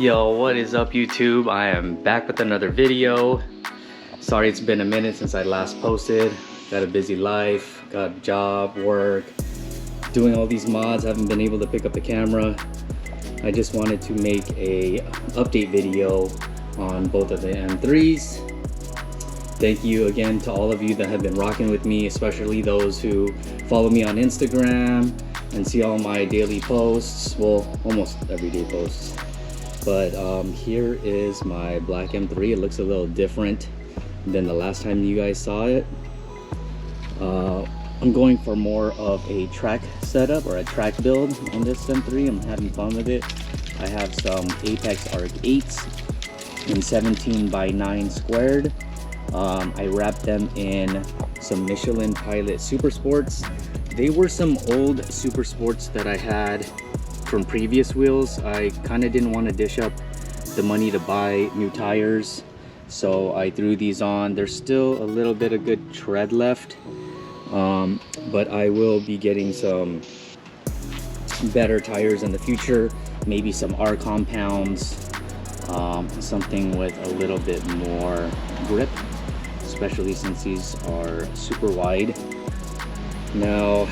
Yo, what is up YouTube? I am back with another video. Sorry it's been a minute since I last posted. Got a busy life, got a job, work, doing all these mods. Haven't been able to pick up the camera. I just wanted to make a update video on both of the M3s. Thank you again to all of you that have been rocking with me, especially those who follow me on Instagram and see all my daily posts. Well, almost everyday posts. But here is my black M3. It looks a little different than the last time you guys saw it. I'm going for more of a track setup or a track build on this M3. I'm having fun with it. I have some Apex Arc 8s in 17x9 squared. I wrapped them in some Michelin Pilot Super Sports. They were some old Super Sports that I had from previous wheels. I kind of didn't want to dish up the money to buy new tires, so I threw these on. There's still a little bit of good tread left, but I will be getting some better tires in the future, maybe some R compounds, something with a little bit more grip, especially since these are super wide. Now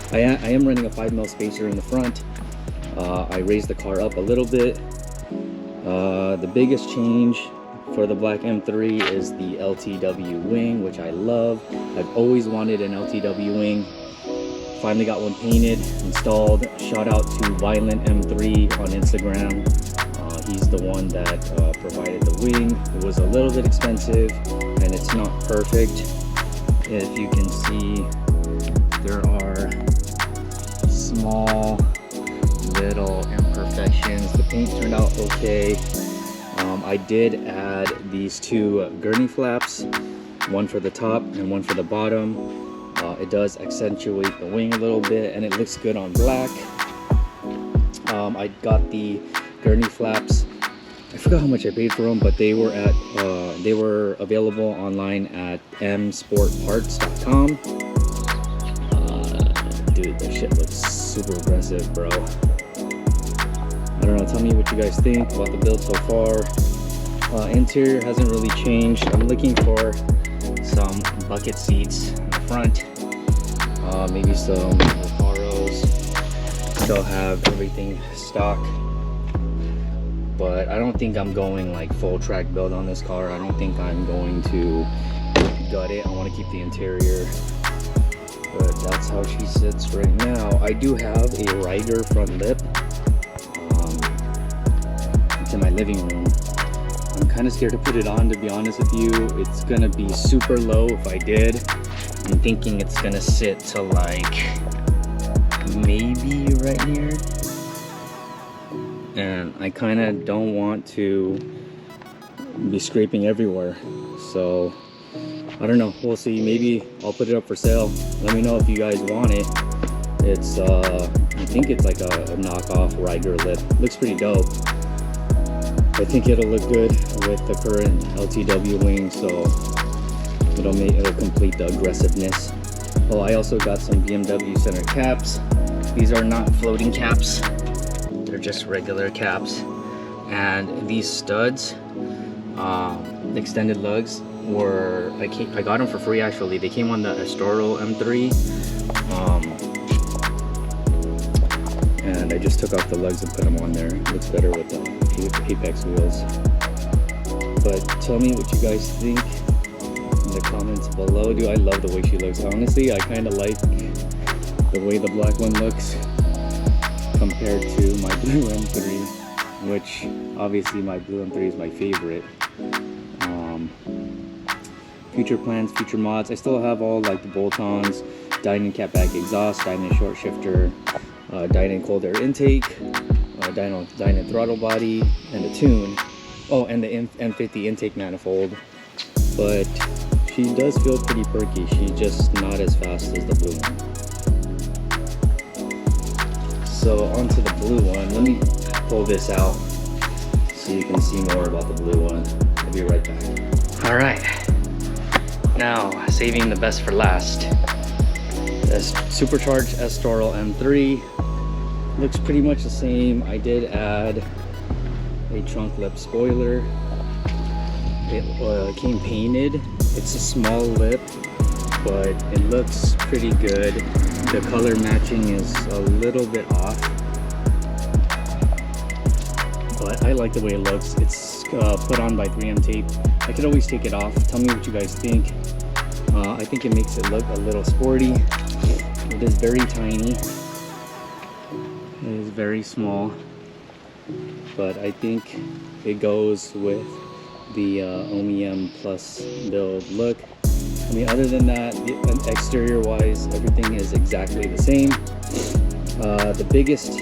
I am running a 5mm spacer in the front. I raised the car up a little bit. The biggest change for the black M3 is the Ltw Wing, which I love. I've always wanted an Ltw Wing. Finally got one painted, installed. Shout out to Violent M3 on Instagram. He's the one that provided the wing. It was a little bit expensive and it's not perfect. If you can see, there are small little imperfections. The paint turned out okay. I did add these two Gurney Flaps, one for the top and one for the bottom. It does accentuate the wing a little bit and it looks good on black. I got the Gurney Flaps. I forgot how much I paid for them, but they were available online at msportparts.com. Dude, that shit looks super aggressive, bro. I don't know, tell me what you guys think about the build so far. Interior hasn't really changed. I'm looking for some bucket seats in the front, maybe some Reparos. Still have everything stock, but I don't think I'm going like full track build on this car. I don't think I'm going to gut it. I want to keep the interior, but that's how she sits right now. I do have a Rider front lip. It's in my living room. I'm kind of scared to put it on, to be honest with you. It's gonna be super low if I did. I'm thinking it's gonna sit to like maybe right here, and I kind of don't want to be scraping everywhere, so I don't know, we'll see. Maybe I'll put it up for sale. Let me know if you guys want it. It's I think it's like a knockoff Rider lip. Looks pretty dope. I think it'll look good with the current Ltw Wing, so it'll complete the aggressiveness. Oh, I also got some BMW center caps. These are not floating caps, they're just regular caps. And these studs, extended lugs, were I got them for free actually. They came on the Astoro M3, and I just took off the lugs and put them on there. It looks better with the Apex wheels. But tell me what you guys think in the comments below. Dude, I love the way she looks. Honestly, I kind of like the way the black one looks compared to my blue M3, which obviously my blue M3 is my favorite. Future plans, future mods, I still have all like the bolt-ons, Dynon catback exhaust, Dynon short shifter, Dynon cold air intake, Dynon throttle body, and a tune. Oh, and the M50 intake manifold. But she does feel pretty perky. She's just not as fast as the blue one. So onto the blue one. Let me pull this out so you can see more about the blue one. I'll be right back. All right. Now, saving the best for last. This supercharged Astoro M3. Looks pretty much the same. I did add a trunk lip spoiler. It came painted. It's a small lip, but it looks pretty good. The color matching is a little bit off, but I like the way it looks. It's put on by 3M tape. I could always take it off. Tell me what you guys think. I think it makes it look a little sporty. It is very tiny. It is very small, but I think it goes with the OEM Plus build look. I mean, other than that, exterior wise, everything is exactly the same. The biggest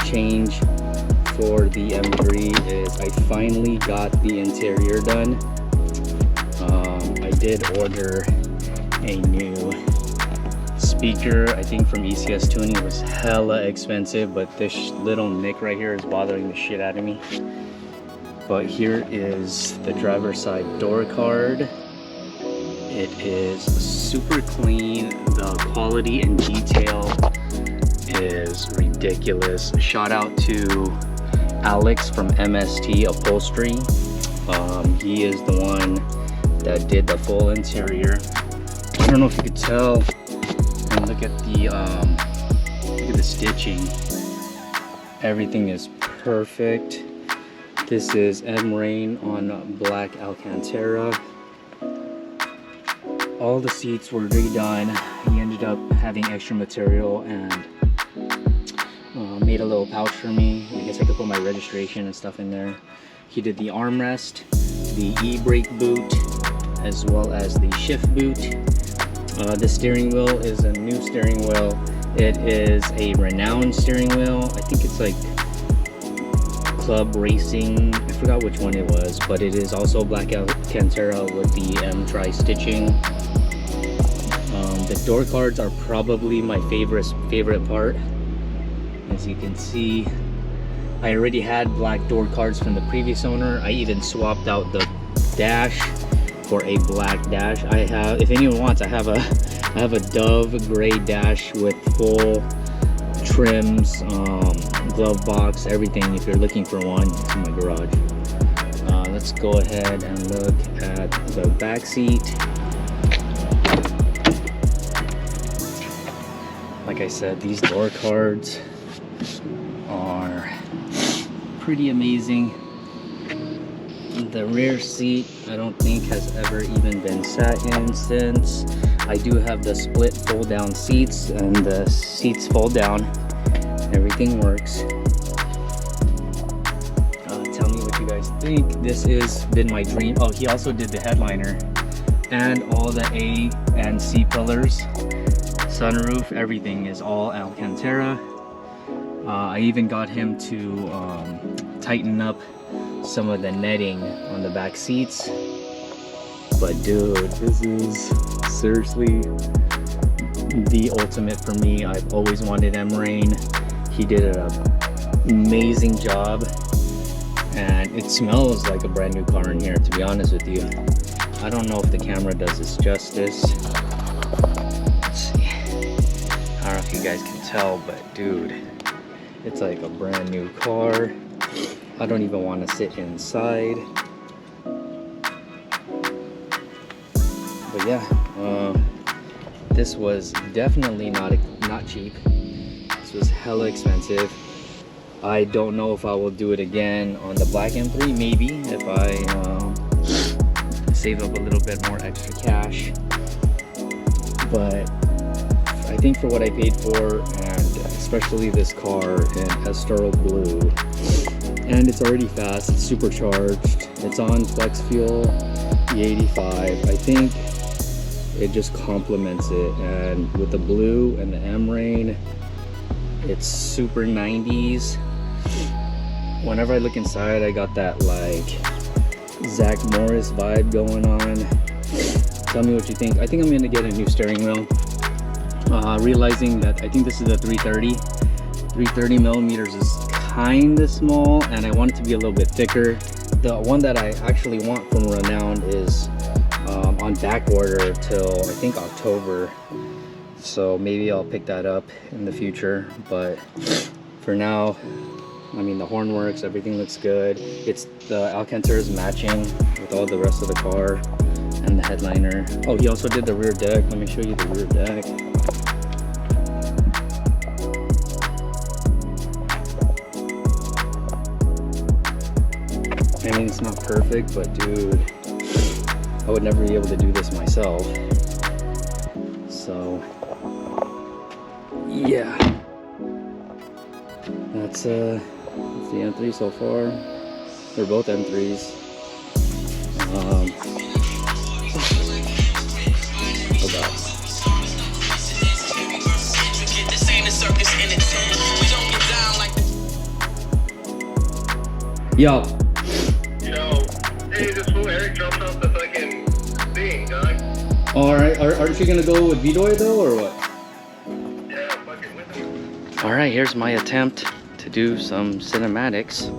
change for the M3 is I finally got the interior done. I did order a new speaker, I think from ECS Tuning. It was hella expensive, but this little nick right here is bothering the shit out of me. But here is the driver's side door card. It is super clean. The quality and detail is ridiculous. Shout out to Alex from MST Upholstery. He is the one that did the full interior. I don't know if you could tell. And look at the stitching. Everything is perfect. This is MRain on black Alcantara. All the seats were redone. He ended up having extra material and made a little pouch for me. I guess I could put my registration and stuff in there. He did the armrest, the e-brake boot, as well as the shift boot. The steering wheel is a new steering wheel. It is a Renowned steering wheel. I think it's like Club Racing. I forgot which one it was, but it is also black Alcantara with the M-tri stitching. The door cards are probably my favorite part. As you can see, I already had black door cards from the previous owner. I even swapped out the dash for a black dash. I have, if anyone wants, I have a Dove gray dash with full trims, glove box, everything. If you're looking for one, it's in my garage. Let's go ahead and look at the back seat. Like I said, these door cards are pretty amazing. The rear seat I don't think has ever even been sat in since. I do have the split fold down seats, and the seats fold down. Everything works. Tell me what you guys think. This has been my dream. Oh, he also did the headliner and all the A and C pillars. Sunroof, everything is all Alcantara. I even got him to tighten up some of the netting on the back seats. But dude, this is seriously the ultimate for me. I've always wanted MRain. He did an amazing job, and it smells like a brand new car in here, to be honest with you. I don't know if the camera does this justice. Let's see. I don't know if you guys can tell, but dude, it's like a brand new car. I don't even want to sit inside. But yeah, this was definitely not cheap. This was hella expensive. I don't know if I will do it again on the black M3. Maybe if I save up a little bit more extra cash. But I think for what I paid for, and especially this car in Estoril Blue, and it's already fast, it's supercharged, it's on flex fuel E35. I think it just complements it, and with the blue and the MRain, it's super 90s. Whenever I look inside, I got that like Zach Morris vibe going on. Tell me what you think. I think I'm gonna get a new steering wheel. Realizing that I think this is a 330 millimeters is kind of small, and I want it to be a little bit thicker. The one that I actually want from Renowned is on back order till I think October, so maybe I'll pick that up in the future. But for now, I mean, the horn works, everything looks good. It's the Alcantara is matching with all the rest of the car and the headliner. Oh, he also did the rear deck. Let me show you the rear deck. I mean, it's not perfect, but dude, I would never be able to do this myself. So, yeah. That's the M3 so far. They're both M3s. Oh god. Yo. Yo, hey, this fool Eric dropped off the fucking thing, dog. Alright, aren't you gonna go with Vidoy though, or what? Yeah, fucking with him. Alright, here's my attempt to do some cinematics.